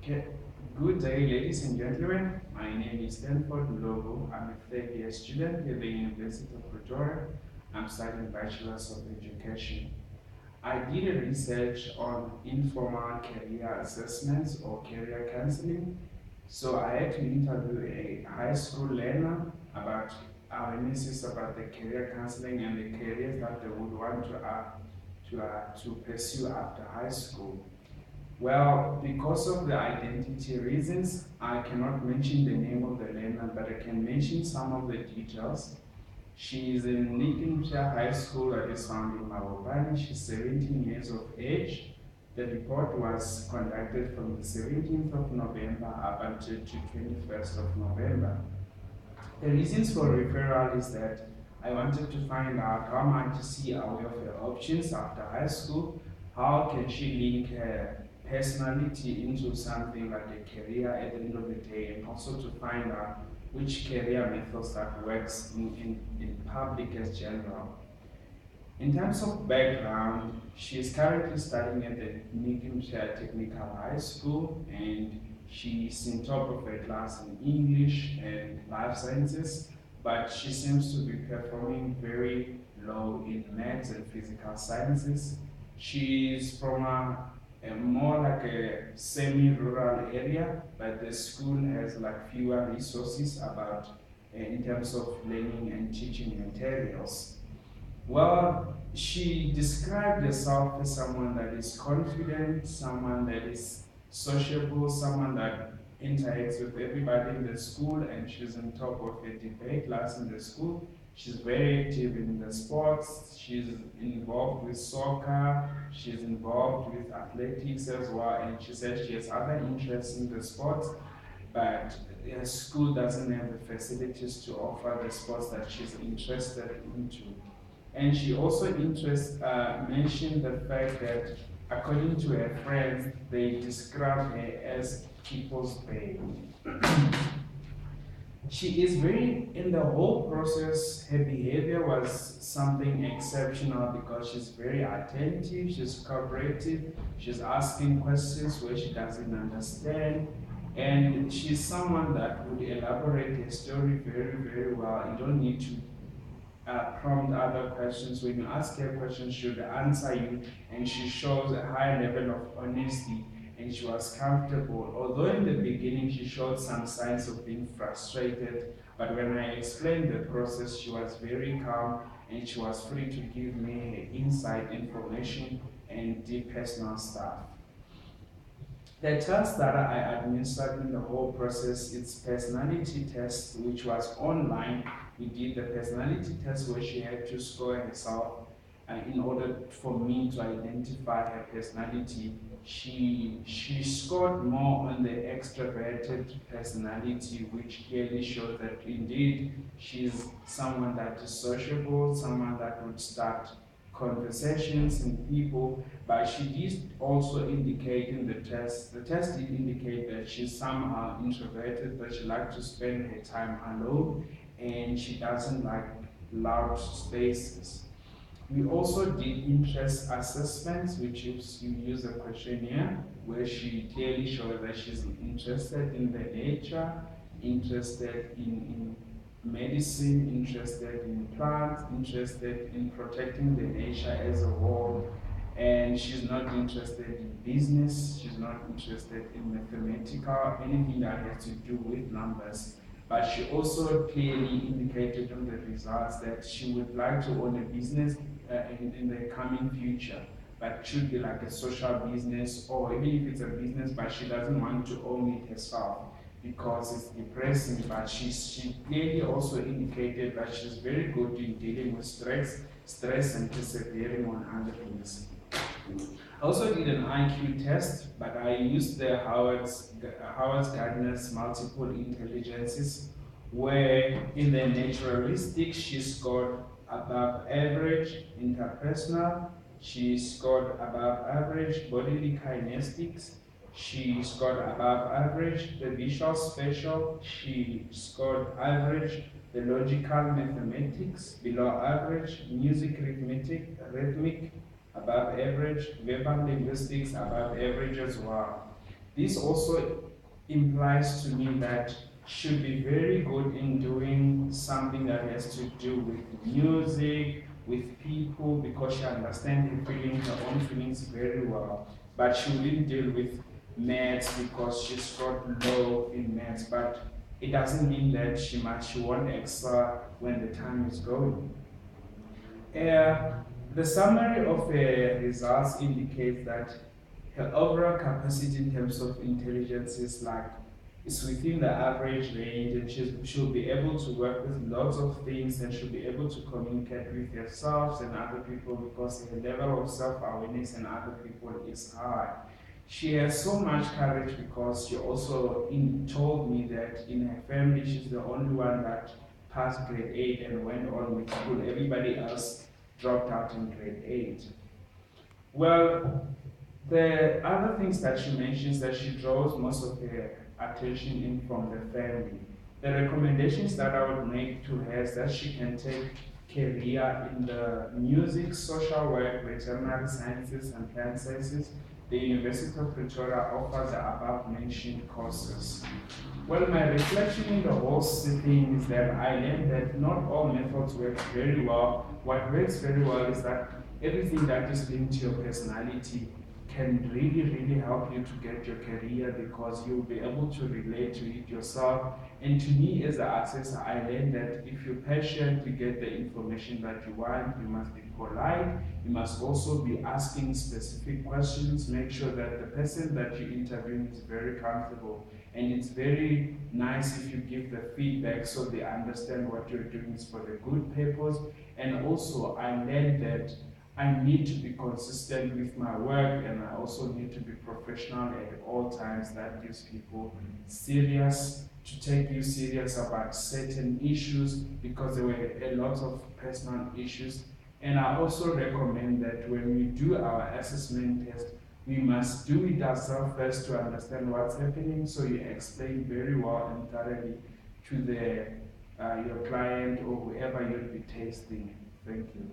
Okay. Good day, ladies and gentlemen. My name is Stanford Lobo. I'm a third-year student at the University of Pretoria. I'm studying Bachelor's of Education. I did a research on informal career assessments or career counseling. So I had to interview a high school learner about awarenesses about the career counseling and the careers that they would want to pursue after high school. Well, because of the identity reasons, I cannot mention the name of the learner, but I can mention some of the details. She is in Lincolnshire High School that is found in Mabopane. She's 17 years of age. The report was conducted from the 17th of November up until to 21st of November. The reasons for referral is that I wanted to find out how might she aware of her options after high school, how can she link her personality into something like a career at the end of the day, and also to find out which career methods that works in public as general. In terms of background, she is currently studying at the Lincolnshire Technical High School, and she's in top of her class in English and life sciences, but she seems to be performing very low in maths and physical sciences. She's from a more like a semi-rural area, but the school has like fewer resources about in terms of learning and teaching materials. Well, she described herself as someone that is confident, someone that is sociable, someone that interacts with everybody in the school, and she's on top of a debate class in the school. She's very active in the sports, she's involved with soccer, she's involved with athletics as well, and she says she has other interests in the sports, but her school doesn't have the facilities to offer the sports that she's interested into. And she also mentioned the fact that, according to her friends, they describe her as people's babe. She is very, in the whole process, her behavior was something exceptional because she's very attentive, she's cooperative, she's asking questions where she doesn't understand, and she's someone that would elaborate her story very, very well. You don't need to prompt other questions. When you ask her questions, she would answer you, and she shows a high level of honesty, and she was comfortable. Although in the beginning she showed some signs of being frustrated, but when I explained the process, she was very calm, and she was free to give me her inside information and deep personal stuff. The test that I administered in the whole process, it's personality test, which was online. We did the personality test where she had to score herself in order for me to identify her personality. She scored more on the extroverted personality, which clearly shows that indeed she's someone that is sociable, someone that would start conversations and people, but she did also indicate in the test did indicate that she's somehow introverted, that she likes to spend her time alone, and she doesn't like loud spaces. We also did interest assessments, which is you use a questionnaire where she clearly shows that she's interested in the nature, interested in medicine, interested in plants, interested in protecting the nature as a whole, and she's not interested in business, she's not interested in mathematical, anything that has to do with numbers. But she also clearly indicated on the results that she would like to own a business in the coming future, but it should be like a social business, or even if it's a business, but she doesn't want to own it herself because it's depressing. But she clearly also indicated that she's very good in dealing with stress and persevering on other things. I also did an IQ test, but I used the Howard Gardner's multiple intelligences, where in the naturalistic she scored above average interpersonal, she scored above average bodily kinetics, she scored above average the visual spatial, she scored average the logical mathematics, below average music rhythmic above average, verbal linguistics above average as well. This also implies to me that should be very good in doing something that has to do with music, with people, because she understands her feelings, her own feelings very well. But she wouldn't deal with maths because she scored low in maths. But it doesn't mean that she won't excel when the time is going. Uh, the summary of the results indicates that her overall capacity in terms of intelligence is within the average range, and she'll be able to work with lots of things, and she'll be able to communicate with herself and other people because her level of self-awareness and other people is high. She has so much courage because she also told me that in her family she's the only one that passed grade 8 and went on with school. Everybody else dropped out in grade 8. Well, the other things that she mentions that she draws most of her attention in from the family. The recommendations that I would make to her is that she can take career in the music, social work, veterinary sciences, and plant sciences. The University of Pretoria offers the above mentioned courses. Well, my reflection in the whole thing is that I learned that not all methods work very well. What works very well is that everything that is linked to your personality can really, really help you to get your career because you'll be able to relate to it yourself. And to me, as an assessor, I learned that if you're patient to get the information that you want, you must be polite. You must also be asking specific questions. Make sure that the person that you're interviewing is very comfortable. And it's very nice if you give the feedback so they understand what you're doing is for the good purpose. And also, I learned that I need to be consistent with my work, and I also need to be professional at all times. That gives people serious to take you serious about certain issues because there were a lot of personal issues. And I also recommend that when we do our assessment test, we must do it ourselves first to understand what's happening, so you explain very well and thoroughly to your client or whoever you'll be testing. Thank you.